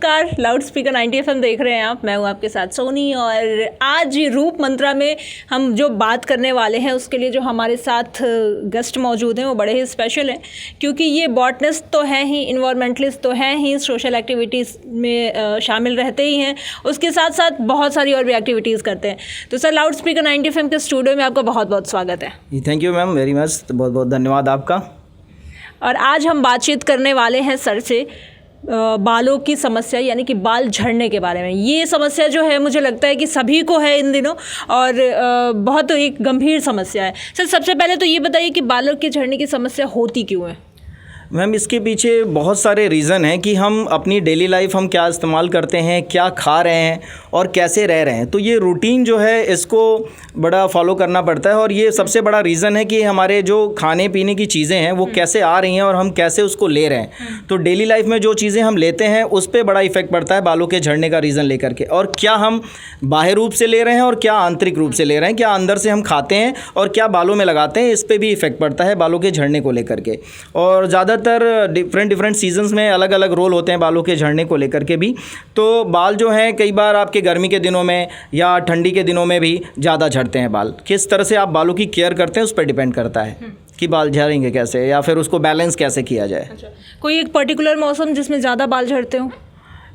नमस्कार, loud speaker 90 FM देख रहे हैं आप। मैं हूँ आपके साथ सोनी, और आज रूप मंत्रा में हम जो बात करने वाले हैं उसके लिए जो हमारे साथ गेस्ट मौजूद हैं वो बड़े ही स्पेशल हैं, क्योंकि ये बॉटनिस्ट तो हैं ही, इन्वायरमेंटलिस्ट तो हैं ही, सोशल एक्टिविटीज़ में शामिल रहते ही हैं, उसके साथ साथ बहुत सारी और भी एक्टिविटीज़ करते हैं। तो सर, लाउड स्पीकर 90 FM के स्टूडियो में आपका बहुत बहुत स्वागत है। Thank you ma'am, very much, बहुत बहुत धन्यवाद आपका। और आज हम बातचीत करने वाले हैं सर से बालों की समस्या, यानी कि बाल झड़ने के बारे में। ये समस्या जो है मुझे लगता है कि सभी को है इन दिनों, और बहुत एक गंभीर समस्या है। सर, सबसे पहले तो ये बताइए कि बालों के झड़ने की समस्या होती क्यों है? मैम, इसके पीछे बहुत सारे रीज़न हैं कि हम अपनी डेली लाइफ हम क्या इस्तेमाल करते हैं, क्या खा रहे हैं और कैसे रह रहे हैं। तो ये रूटीन जो है इसको बड़ा फॉलो करना पड़ता है, और ये सबसे बड़ा रीज़न है कि हमारे जो खाने पीने की चीज़ें हैं वो कैसे आ रही हैं और हम कैसे उसको ले रहे हैं। तो डेली लाइफ में जो चीज़ें हम लेते हैं उस पर बड़ा इफेक्ट पड़ता है बालों के झड़ने का रीज़न लेकर के। और क्या हम बाह्य रूप से ले रहे हैं और क्या आंतरिक रूप से ले रहे हैं, क्या अंदर से हम खाते हैं और क्या बालों में लगाते हैं, इस पर भी इफेक्ट पड़ता है बालों के झड़ने को लेकर के। और ज़्यादातर डिफरेंट सीजन्स में अलग अलग रोल होते हैं बालों के झड़ने को लेकर के भी। तो बाल जो हैं कई बार आपके गर्मी के दिनों में या ठंडी के दिनों में भी ज़्यादा झड़ते हैं बाल। किस तरह से आप बालों की केयर करते हैं उस पर डिपेंड करता है कि बाल झड़ेंगे कैसे या फिर उसको बैलेंस कैसे किया जाए। अच्छा, कोई एक पर्टिकुलर मौसम जिसमें ज़्यादा बाल झड़ते हो?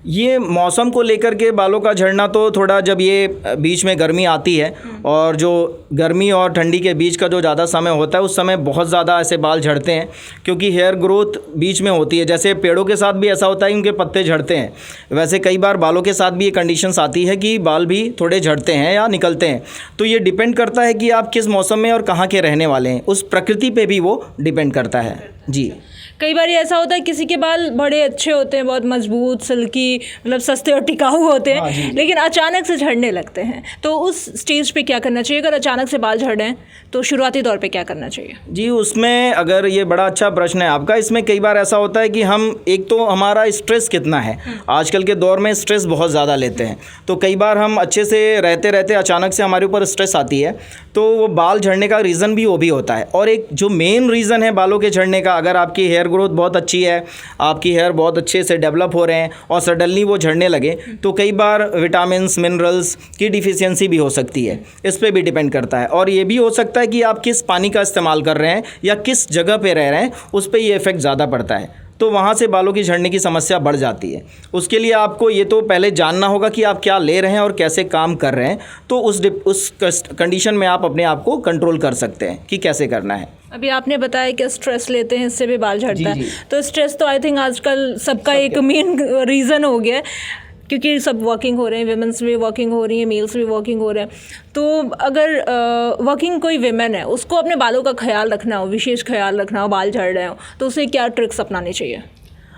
ये मौसम को लेकर के बालों का झड़ना तो थोड़ा जब ये बीच में गर्मी आती है, और जो गर्मी और ठंडी के बीच का जो ज़्यादा समय होता है उस समय बहुत ज़्यादा ऐसे बाल झड़ते हैं, क्योंकि हेयर ग्रोथ बीच में होती है। जैसे पेड़ों के साथ भी ऐसा होता है कि उनके पत्ते झड़ते हैं, वैसे कई बार बालों के साथ भी ये कंडीशंस आती है कि बाल भी थोड़े झड़ते हैं या निकलते हैं। तो ये डिपेंड करता है कि आप किस मौसम में और कहाँ के रहने वाले हैं, उस प्रकृति पर भी वो डिपेंड करता है जी। कई बार ऐसा होता है किसी के बाल बड़े अच्छे होते हैं, बहुत मजबूत, सिल्की, मतलब सस्ते और टिकाऊ होते हैं, लेकिन अचानक से झड़ने लगते हैं। तो उस स्टेज पे क्या करना चाहिए? अगर अचानक से बाल झड़ हैं तो शुरुआती दौर पे क्या करना चाहिए? जी, उसमें अगर ये बड़ा अच्छा प्रश्न है आपका। इसमें कई बार ऐसा होता है कि हम एक तो हमारा स्ट्रेस कितना है, आजकल के दौर में स्ट्रेस बहुत ज़्यादा लेते हैं। तो कई बार हम अच्छे से रहते रहते अचानक से हमारे ऊपर स्ट्रेस आती है, तो वो बाल झड़ने का रीज़न भी वो भी होता है। और एक जो मेन रीज़न है बालों के झड़ने का, अगर आपकी हेयर ग्रोथ बहुत अच्छी है, आपकी हेयर बहुत अच्छे से डेवलप हो रहे हैं और सडनली वो झड़ने लगे, तो कई बार विटामिन्स, मिनरल्स की डिफिशियंसी भी हो सकती है। इस पे भी डिपेंड करता है। और ये भी हो सकता है कि आप किस पानी का इस्तेमाल कर रहे हैं या किस जगह पे रह रहे हैं, उस पे ये इफ़ेक्ट ज़्यादा पड़ता है। तो वहाँ से बालों की झड़ने की समस्या बढ़ जाती है। उसके लिए आपको ये तो पहले जानना होगा कि आप क्या ले रहे हैं और कैसे काम कर रहे हैं। तो उस कंडीशन में आप अपने आप को कंट्रोल कर सकते हैं कि कैसे करना है। अभी आपने बताया कि स्ट्रेस लेते हैं, इससे भी बाल झड़ता है। तो स्ट्रेस तो आई थिंक आजकल सबका एक मेन रीज़न हो गया है, क्योंकि सब वर्किंग हो रहे हैं, विमेंस भी वर्किंग हो रही हैं, मेल्स भी वर्किंग हो रहे हैं। तो अगर वर्किंग कोई विमेन है, उसको अपने बालों का ख्याल रखना हो, विशेष ख्याल रखना हो, बाल झड़ रहे हो, तो उसे क्या ट्रिक्स अपनानी चाहिए?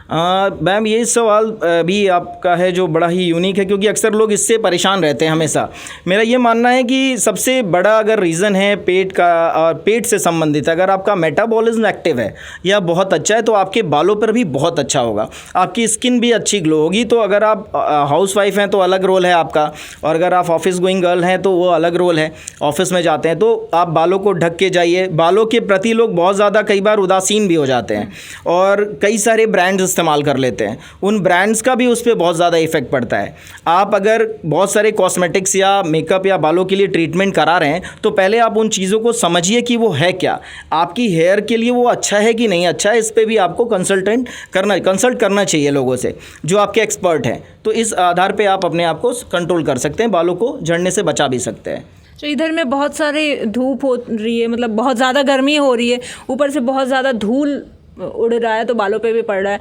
मैम, ये सवाल भी आपका है जो बड़ा ही यूनिक है, क्योंकि अक्सर लोग इससे परेशान रहते हैं हमेशा। मेरा ये मानना है कि सबसे बड़ा अगर रीज़न है पेट का, और पेट से संबंधित, अगर आपका मेटाबॉलिज्म एक्टिव है या बहुत अच्छा है तो आपके बालों पर भी बहुत अच्छा होगा, आपकी स्किन भी अच्छी ग्लो होगी। तो अगर आप हाउस वाइफ हैं तो अलग रोल है आपका, और अगर आप ऑफिस गोइंग गर्ल हैं तो वो अलग रोल है, ऑफिस में जाते हैं तो आप बालों को ढक के जाइए। बालों के प्रति लोग बहुत ज़्यादा कई बार उदासीन भी हो जाते हैं, और कई सारे ब्रांड्स इस्तेमाल कर लेते हैं, उन ब्रांड्स का भी उस पर बहुत ज़्यादा इफेक्ट पड़ता है। आप अगर बहुत सारे कॉस्मेटिक्स या मेकअप या बालों के लिए ट्रीटमेंट करा रहे हैं तो पहले आप उन चीज़ों को समझिए कि वो है क्या, आपकी हेयर के लिए वो अच्छा है कि नहीं अच्छा है। इस पर भी आपको कंसल्ट करना चाहिए लोगों से जो आपके एक्सपर्ट हैं। तो इस आधार पर आप अपने आप को कंट्रोल कर सकते हैं, बालों को झड़ने से बचा भी सकते हैं। तो इधर में बहुत सारे धूप हो रही है, मतलब बहुत ज़्यादा गर्मी हो रही है, ऊपर से बहुत ज़्यादा धूल उड़ रहा है तो बालों पे भी पड़ रहा है,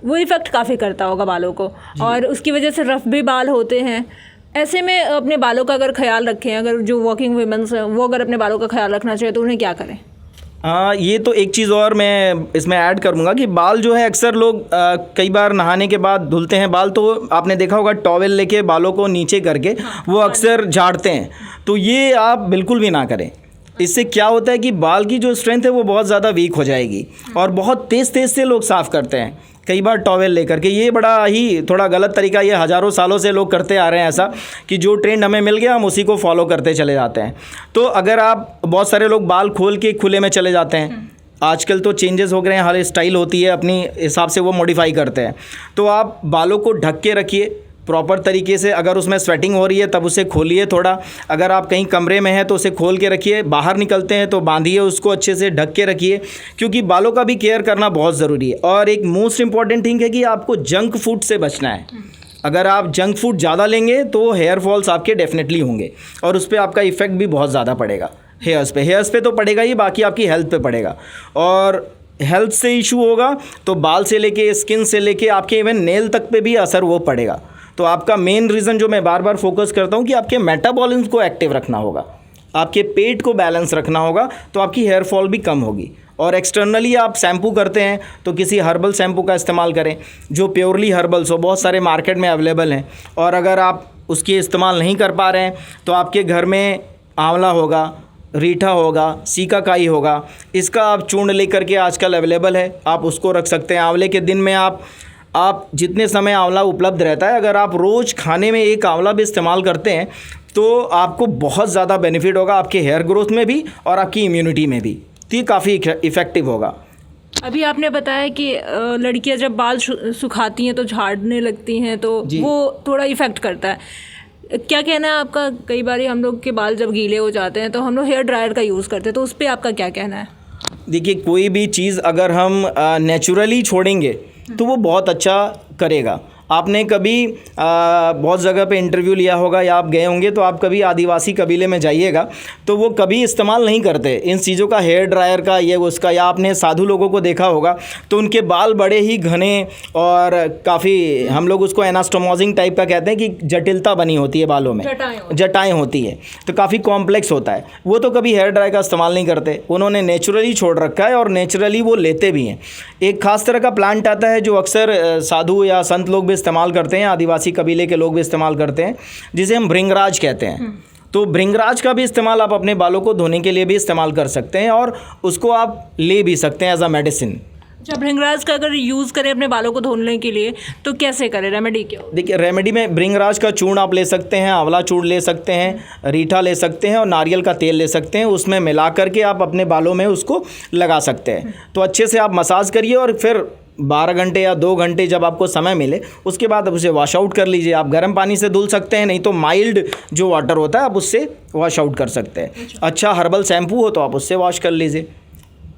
वो इफ़ेक्ट काफ़ी करता होगा बालों को, और उसकी वजह से रफ भी बाल होते हैं। ऐसे में अपने बालों का अगर ख्याल रखें, अगर जो वर्किंग वुमेन्स हैं वो अगर अपने बालों का ख्याल रखना चाहिए तो उन्हें क्या करें? ये तो एक चीज़ और मैं इसमें ऐड करूँगा कि बाल जो है अक्सर लोग कई बार नहाने के बाद धुलते हैं बाल, तो आपने देखा होगा टॉवेल लेके बालों को नीचे करके वो अक्सर झाड़ते हैं। तो ये आप बिल्कुल भी ना करें। इससे क्या होता है कि बाल की जो स्ट्रेंथ है वो बहुत ज़्यादा वीक हो जाएगी, और बहुत तेज़ से लोग साफ़ करते हैं कई बार टॉवेल लेकर के। ये बड़ा ही थोड़ा गलत तरीका, ये हज़ारों सालों से लोग करते आ रहे हैं ऐसा कि जो ट्रेंड हमें मिल गया हम उसी को फॉलो करते चले जाते हैं। तो अगर आप बहुत सारे लोग बाल खोल के खुले में चले जाते हैं, तो कई बार आजकल तो चेंजेस हो गए हैं, हर स्टाइल होती है अपनी हिसाब से वो मॉडिफाई करते हैं। तो आप बालों को ढक के रखिए प्रॉपर तरीके से। अगर उसमें स्वेटिंग हो रही है तब उसे खोलिए थोड़ा। अगर आप कहीं कमरे में हैं तो उसे खोल के रखिए। बाहर निकलते हैं तो बांधिए उसको, अच्छे से ढक के रखिए, क्योंकि बालों का भी केयर करना बहुत ज़रूरी है। और एक मोस्ट इंपॉर्टेंट थिंग है कि आपको जंक फूड से बचना है। अगर आप जंक फूड ज़्यादा लेंगे तो हेयर फॉल्स आपके डेफिनेटली होंगे और उस पर आपका इफ़ेक्ट भी बहुत ज़्यादा पड़ेगा। हेयर्स पे तो पड़ेगा ही, बाकी आपकी हेल्थ पे पड़ेगा। और हेल्थ से इशू होगा तो बाल से लेके, स्किन से लेके, आपके इवन नेल तक पे भी असर वो पड़ेगा। तो आपका मेन रीज़न जो मैं बार बार फोकस करता हूँ कि आपके मेटाबॉलिज्म को एक्टिव रखना होगा, आपके पेट को बैलेंस रखना होगा, तो आपकी हेयर फॉल भी कम होगी। और एक्सटर्नली आप शैम्पू करते हैं तो किसी हर्बल शैम्पू का इस्तेमाल करें जो प्योरली हर्बल्स हो, बहुत सारे मार्केट में अवेलेबल हैं। और अगर आप उसकी इस्तेमाल नहीं कर पा रहे हैं तो आपके घर में आंवला होगा, रीठा होगा, सीकाकाई होगा, इसका आप चूर्ण लेकर के आजकल अवेलेबल है, आप उसको रख सकते हैं। आंवले के दिन में आप जितने समय आंवला उपलब्ध रहता है, अगर आप रोज़ खाने में एक आंवला भी इस्तेमाल करते हैं तो आपको बहुत ज़्यादा बेनिफिट होगा आपके हेयर ग्रोथ में भी और आपकी इम्यूनिटी में भी। तो ये काफ़ी इफ़ेक्टिव होगा। अभी आपने बताया कि लड़कियां जब बाल सुखाती हैं तो झाड़ने लगती हैं, तो वो थोड़ा इफ़ेक्ट करता है। क्या कहना है आपका? कई बार हम लोग के बाल जब गीले हो जाते हैं तो हम लोग हेयर ड्रायर का यूज़ करते हैं, तो उस पर आपका क्या कहना है? देखिए, कोई भी चीज़ अगर हम नेचुरली छोड़ेंगे तो वो बहुत अच्छा करेगा। आपने कभी बहुत जगह पे इंटरव्यू लिया होगा या आप गए होंगे तो आप कभी आदिवासी कबीले में जाइएगा तो वो कभी इस्तेमाल नहीं करते इन चीज़ों का, हेयर ड्रायर का, ये उसका। या आपने साधु लोगों को देखा होगा तो उनके बाल बड़े ही घने और काफ़ी, हम लोग उसको एनास्टोमोजिंग टाइप का कहते हैं कि जटिलता बनी होती है बालों में, जटाएँ होती है, तो काफ़ी कॉम्प्लेक्स होता है। वो तो कभी हेयर ड्रायर का इस्तेमाल नहीं करते, उन्होंने नेचुरली छोड़ रखा है और नेचुरली वो लेते भी हैं। एक ख़ास तरह का प्लांट आता है जो अक्सर साधु या संत लोग भी इस्तेमाल करते हैं, आदिवासी कबीले के लोग भी इस्तेमाल करते हैं, जिसे हम भृंगराज कहते हैं। तो भृंगराज का भी इस्तेमाल आप अपने बालों को धोने के लिए भी इस्तेमाल कर सकते हैं और उसको आप ले भी सकते हैं एज अ मेडिसिन। जब भृंगराज का अगर यूज़ करें अपने बालों को धोने के लिए तो कैसे करें? रेमेडी क्या हो? देखिए, रेमेडी में भृंगराज का चूर्ण आप ले सकते हैं, आंवला चूर्ण ले सकते हैं, रीठा ले सकते हैं और नारियल का तेल ले सकते हैं। उसमें मिला करके आप अपने बालों में उसको लगा सकते हैं। तो अच्छे से आप मसाज करिए और फिर 12 घंटे या 2 घंटे जब आपको समय मिले उसके बाद आप उसे वॉश आउट कर लीजिए। आप गर्म पानी से धुल सकते हैं, नहीं तो माइल्ड जो वाटर होता है आप उससे वॉश आउट कर सकते हैं। अच्छा हर्बल शैम्पू हो तो आप उससे वॉश कर लीजिए।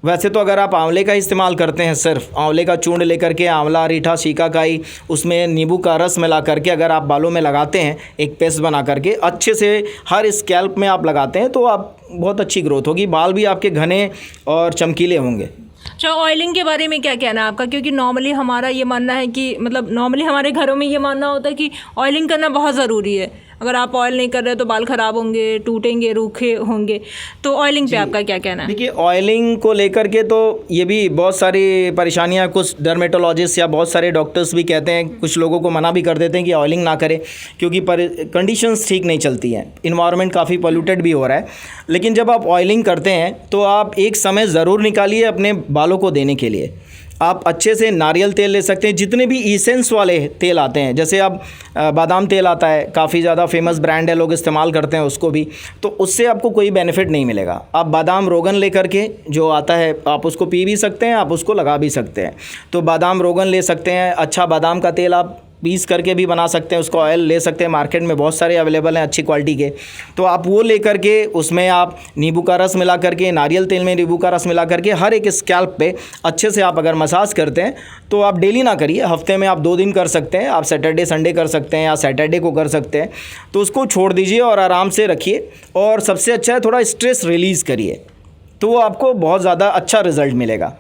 वैसे तो अगर आप आंवले का इस्तेमाल करते हैं, सिर्फ आंवले का चूर्ण लेकर के, आंवला, रीठा, सीकाकाई, उसमें नींबू का रस मिला करके अगर आप बालों में लगाते हैं, एक पेस्ट बना करके अच्छे से हर स्कैल्प में आप लगाते हैं तो आप बहुत अच्छी ग्रोथ होगी, बाल भी आपके घने और चमकीले होंगे। अच्छा, ऑयलिंग के बारे में क्या कहना है आपका? क्योंकि नॉर्मली हमारा ये मानना है कि नॉर्मली हमारे घरों में ये मानना होता है कि ऑयलिंग करना बहुत ज़रूरी है। अगर आप ऑयल नहीं कर रहे तो बाल ख़राब होंगे, टूटेंगे, रूखे होंगे। तो ऑयलिंग पे आपका क्या कहना है? देखिए, ऑयलिंग को लेकर के तो ये भी बहुत सारी परेशानियां, कुछ डर्मेटोलॉजिस्ट या बहुत सारे डॉक्टर्स भी कहते हैं, कुछ लोगों को मना भी कर देते हैं कि ऑयलिंग ना करें क्योंकि कंडीशंस ठीक नहीं चलती हैं, इन्वायरमेंट काफ़ी पोल्यूटेड भी हो रहा है। लेकिन जब आप ऑयलिंग करते हैं तो आप एक समय ज़रूर निकालिए अपने बालों को देने के लिए। आप अच्छे से नारियल तेल ले सकते हैं, जितने भी इसेंस वाले तेल आते हैं, जैसे अब बादाम तेल आता है, काफ़ी ज़्यादा फेमस ब्रांड है, लोग इस्तेमाल करते हैं उसको भी, तो उससे आपको कोई बेनिफिट नहीं मिलेगा। आप बादाम रोगन लेकर के जो आता है आप उसको पी भी सकते हैं, आप उसको लगा भी सकते हैं। तो बादाम रोगन ले सकते हैं, अच्छा बादाम का तेल आप पीस करके भी बना सकते हैं, उसका ऑयल ले सकते हैं, मार्केट में बहुत सारे अवेलेबल हैं अच्छी क्वालिटी के। तो आप वो ले करके उसमें आप नींबू का रस मिला करके, नारियल तेल में नींबू का रस मिला करके हर एक स्कैल्प पे अच्छे से आप अगर मसाज करते हैं तो आप डेली ना करिए, हफ्ते में आप 2 दिन कर सकते हैं, आप सैटरडे संडे कर सकते हैं या सैटरडे को कर सकते हैं। तो उसको छोड़ दीजिए और आराम से रखिए। और सबसे अच्छा है थोड़ा स्ट्रेस रिलीज़ करिए, तो वो आपको बहुत ज़्यादा अच्छा रिज़ल्ट मिलेगा,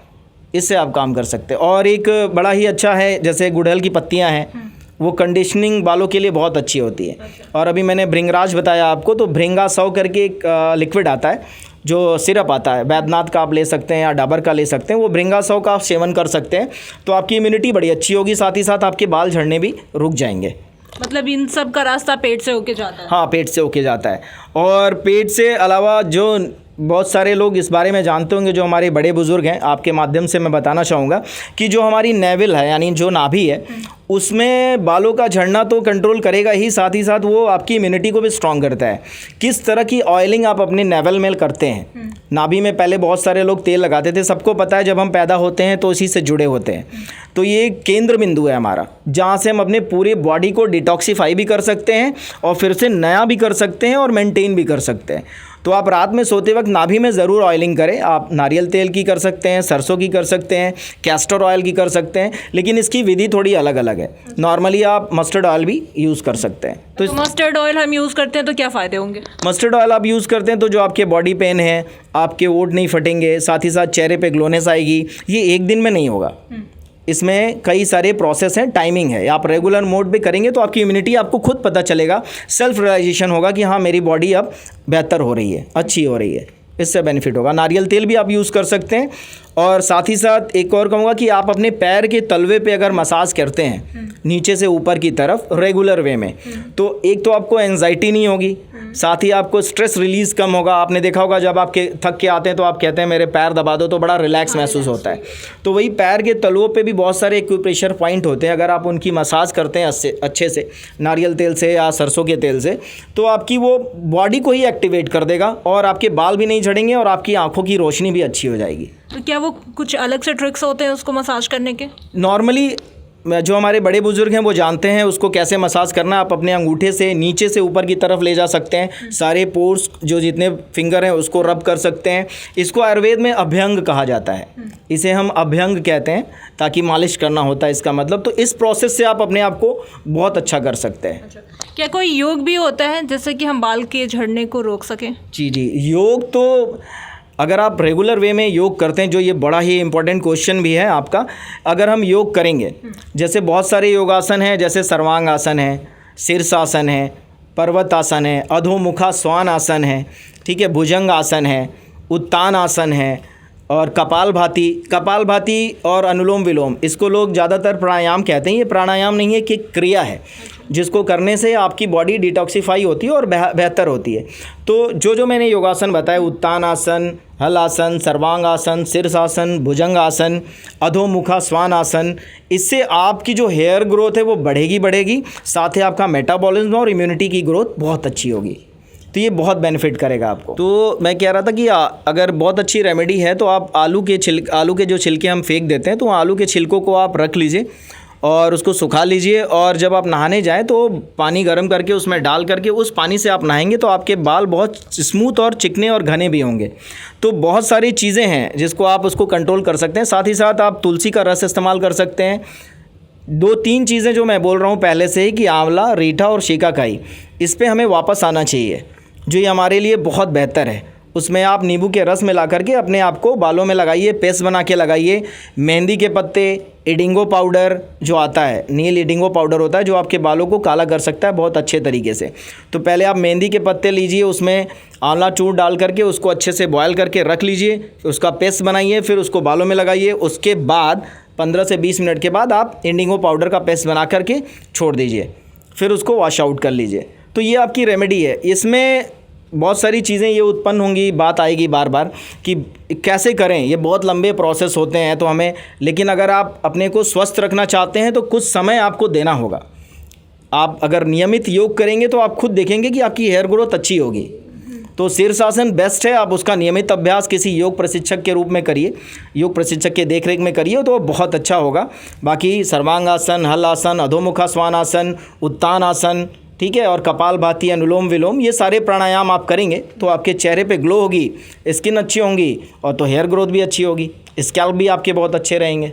इससे आप काम कर सकते हैं। और एक बड़ा ही अच्छा है, जैसे गुड़हल की पत्तियां हैं, वो कंडीशनिंग बालों के लिए बहुत अच्छी होती है। और अभी मैंने भृंगराज बताया आपको, तो भृंगा 100 करके एक लिक्विड आता है जो सिरप आता है, बैद्यनाथ का आप ले सकते हैं या डाबर का ले सकते हैं, वो भृंगा 100 का आप सेवन कर सकते हैं तो आपकी इम्यूनिटी बड़ी अच्छी होगी, साथ ही साथ आपके बाल झड़ने भी रुक जाएंगे। मतलब इन सब का रास्ता पेट से होके जाता है? हाँ, पेट से होके जाता है। और पेट से अलावा जो बहुत सारे लोग इस बारे में जानते होंगे, जो हमारे बड़े बुज़ुर्ग हैं, आपके माध्यम से मैं बताना चाहूँगा कि जो हमारी नेवल है यानी जो नाभि है उसमें बालों का झड़ना तो कंट्रोल करेगा ही, साथ ही साथ वो आपकी इम्यूनिटी को भी स्ट्रॉन्ग करता है। किस तरह की ऑयलिंग आप अपने नेवल में करते हैं, नाभि में पहले बहुत सारे लोग तेल लगाते थे, सबको पता है जब हम पैदा होते हैं तो उसी से जुड़े होते हैं। तो ये केंद्र बिंदु है हमारा, जहाँ से हम अपने पूरे बॉडी को डिटॉक्सीफाई भी कर सकते हैं और फिर से नया भी कर सकते हैं और मेंटेन भी कर सकते हैं। तो आप रात में सोते वक्त नाभि में ज़रूर ऑयलिंग करें। आप नारियल तेल की कर सकते हैं, सरसों की कर सकते हैं, कैस्टर ऑयल की कर सकते हैं, लेकिन इसकी विधि थोड़ी अलग अलग है। नॉर्मली आप मस्टर्ड ऑयल भी यूज़ कर सकते हैं। तो मस्टर्ड ऑयल हम यूज़ करते हैं तो क्या फ़ायदे होंगे? मस्टर्ड ऑयल आप यूज़ करते हैं तो जो आपके बॉडी पेन है, आपके ओंठ नहीं फटेंगे, साथ ही साथ चेहरे पे ग्लोनेस आएगी। ये एक दिन में नहीं होगा, इसमें कई सारे प्रोसेस हैं, टाइमिंग है। आप रेगुलर मोड पे करेंगे तो आपकी इम्यूनिटी, आपको खुद पता चलेगा, सेल्फ रियलाइजेशन होगा कि हाँ मेरी बॉडी अब बेहतर हो रही है, अच्छी हो रही है। इससे बेनिफिट होगा। नारियल तेल भी आप यूज़ कर सकते हैं। और साथ ही साथ एक और कहूँगा कि आप अपने पैर के तलवे पे अगर मसाज करते हैं नीचे से ऊपर की तरफ रेगुलर वे में, तो एक तो आपको एंजाइटी नहीं होगी, साथ ही आपको स्ट्रेस रिलीज़ कम होगा। आपने देखा होगा जब आपके थक के आते हैं तो आप कहते हैं मेरे पैर दबा दो, तो बड़ा रिलैक्स महसूस होता है। तो वही पैर के तलवों पे भी बहुत सारे एक्यूप्रेशर पॉइंट होते हैं, अगर आप उनकी मसाज करते हैं अच्छे से नारियल तेल से या सरसों के तेल से, तो आपकी वो बॉडी को ही एक्टिवेट कर देगा और आपके बाल भी नहीं झड़ेंगे और आपकी आंखों की रोशनी भी अच्छी हो जाएगी। तो क्या वो कुछ अलग से ट्रिक्स होते हैं उसको मसाज करने के? नॉर्मली जो हमारे बड़े बुजुर्ग हैं वो जानते हैं उसको कैसे मसाज करना है। आप अपने अंगूठे से नीचे से ऊपर की तरफ ले जा सकते हैं, सारे पोर्स जो जितने फिंगर हैं उसको रब कर सकते हैं। इसको आयुर्वेद में अभ्यंग कहा जाता है, इसे हम अभ्यंग कहते हैं, ताकि मालिश करना होता है इसका मतलब। तो इस प्रोसेस से आप अपने आप को बहुत अच्छा कर सकते हैं। अच्छा। क्या कोई योग भी होता है जैसे कि हम बाल के झड़ने को रोक सकें? जी, योग तो अगर आप रेगुलर वे में योग करते हैं, जो ये बड़ा ही इम्पोर्टेंट क्वेश्चन भी है आपका, अगर हम योग करेंगे, जैसे बहुत सारे योगासन हैं, जैसे सर्वांग आसन है, शीर्षासन है, पर्वत आसन है, अधोमुखा स्वान आसन है, ठीक है, भुजंग आसन है, उत्तान आसन है और कपालभाति और अनुलोम विलोम, इसको लोग ज़्यादातर प्राणायाम कहते हैं। ये प्राणायाम नहीं है कि क्रिया है जिसको करने से आपकी बॉडी डिटॉक्सीफाई होती है और बेहतर होती है। तो जो मैंने योगासन बताए, उत्तान आसन, हल आसन, सर्वांग आसन, शीर्षासन, भुजंग आसन, अधोमुखा स्वान आसन, इससे आपकी जो हेयर ग्रोथ है वो बढ़ेगी, साथ ही आपका मेटाबॉलिज्म और इम्यूनिटी की ग्रोथ बहुत अच्छी होगी। तो ये बहुत बेनिफिट करेगा आपको। तो मैं कह रहा था कि अगर बहुत अच्छी रेमेडी है तो आप आलू के जो छिलके हम फेंक देते हैं, तो आलू के छिलकों को आप रख लीजिए और उसको सुखा लीजिए, और जब आप नहाने जाएं तो पानी गर्म करके उसमें डाल करके उस पानी से आप नहाएंगे तो आपके बाल बहुत स्मूथ और चिकने और घने भी होंगे। तो बहुत सारी चीज़ें हैं जिसको आप उसको कंट्रोल कर सकते हैं। साथ ही साथ आप तुलसी का रस इस्तेमाल कर सकते हैं। 2-3 चीज़ें जो मैं बोल रहा हूँ पहले से ही कि आंवला, रीठा और शिकाकाई, इस पर हमें वापस आना चाहिए, जो ये हमारे लिए बहुत बेहतर है। उसमें आप नींबू के रस मिला करके अपने आप को बालों में लगाइए, पेस्ट बना के लगाइए। मेहंदी के पत्ते, इडिंगो पाउडर जो आता है, नील इडिंगो पाउडर होता है जो आपके बालों को काला कर सकता है बहुत अच्छे तरीके से। तो पहले आप मेहंदी के पत्ते लीजिए, उसमें आंवला चूर्ण डाल करके उसको अच्छे से बॉयल करके रख लीजिए, उसका पेस्ट बनाइए, फिर उसको बालों में लगाइए। उसके बाद 15 से 20 मिनट के बाद आप इंडिगो पाउडर का पेस्ट बना करके छोड़ दीजिए, फिर उसको वॉश आउट कर लीजिए। तो ये आपकी रेमेडी है। इसमें बहुत सारी चीज़ें ये उत्पन्न होंगी, बात आएगी बार बार कि कैसे करें, ये बहुत लंबे प्रोसेस होते हैं तो हमें, लेकिन अगर आप अपने को स्वस्थ रखना चाहते हैं तो कुछ समय आपको देना होगा। आप अगर नियमित योग करेंगे तो आप खुद देखेंगे कि आपकी हेयर ग्रोथ अच्छी होगी। तो शीर्षासन बेस्ट है, आप उसका नियमित अभ्यास किसी योग प्रशिक्षक के रूप में करिए, योग प्रशिक्षक के देखरेख में करिए तो बहुत अच्छा होगा। बाकी सर्वांग आसन, हल आसन, अधोमुखा स्वान आसन, उत्तान आसन, ठीक है, और कपालभाति, अनुलोम विलोम, ये सारे प्राणायाम आप करेंगे तो आपके चेहरे पे ग्लो होगी, स्किन अच्छी होंगी और तो हेयर ग्रोथ भी अच्छी होगी, स्कैल्प भी आपके बहुत अच्छे रहेंगे।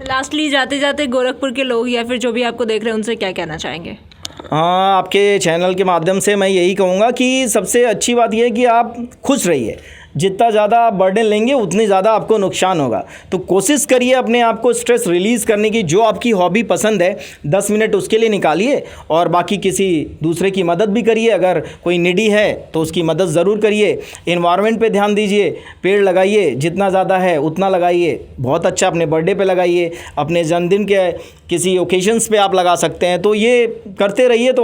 लास्टली जाते जाते गोरखपुर के लोग या फिर जो भी आपको देख रहे हैं उनसे क्या कहना चाहेंगे? हाँ, आपके चैनल के माध्यम से मैं यही कहूँगा कि सबसे अच्छी बात यह है कि आप खुश रहिए। जितना ज़्यादा आप बर्डन लेंगे उतनी ज़्यादा आपको नुकसान होगा। तो कोशिश करिए अपने आप को स्ट्रेस रिलीज़ करने की। जो आपकी हॉबी पसंद है 10 मिनट उसके लिए निकालिए और बाकी किसी दूसरे की मदद भी करिए। अगर कोई निडी है तो उसकी मदद ज़रूर करिए। इन्वायरमेंट पे ध्यान दीजिए, पेड़ लगाइए, जितना ज़्यादा है उतना लगाइए। बहुत अच्छा, अपने बर्थडे पे लगाइए, अपने जन्मदिन के किसी ओकेजन्स पे आप लगा सकते हैं। तो ये करते रहिए तो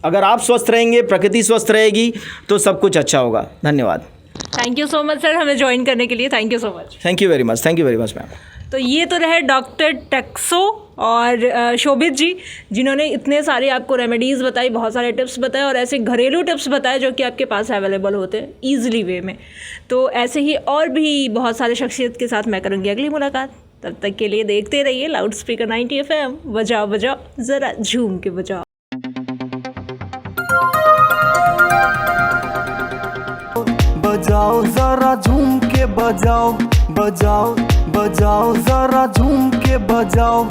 अगर आप स्वस्थ रहेंगे, प्रकृति स्वस्थ रहेगी तो सब कुछ अच्छा होगा। धन्यवाद। Thank you so much sir हमें ज्वाइन करने के लिए, thank you so much. Thank you very much ma'am. तो ये तो रहे डॉक्टर टेक्सो और शोभित जी, जिन्होंने इतने सारे आपको रेमेडीज़ बताई, बहुत सारे टिप्स बताए और ऐसे घरेलू टिप्स बताए जो कि आपके पास अवेलेबल होते हैं ईजिली वे में। तो ऐसे ही और भी बहुत सारे शख्सियत के साथ मैं करूँगी अगली मुलाकात। तब तक के लिए देखते रहिए लाउड स्पीकर 90 FM, बजाओ बजाओ ज़रा झूम के बजाओ। बजाओ जरा झूम के बजाओ, बजाओ बजाओ जरा झूम के बजाओ।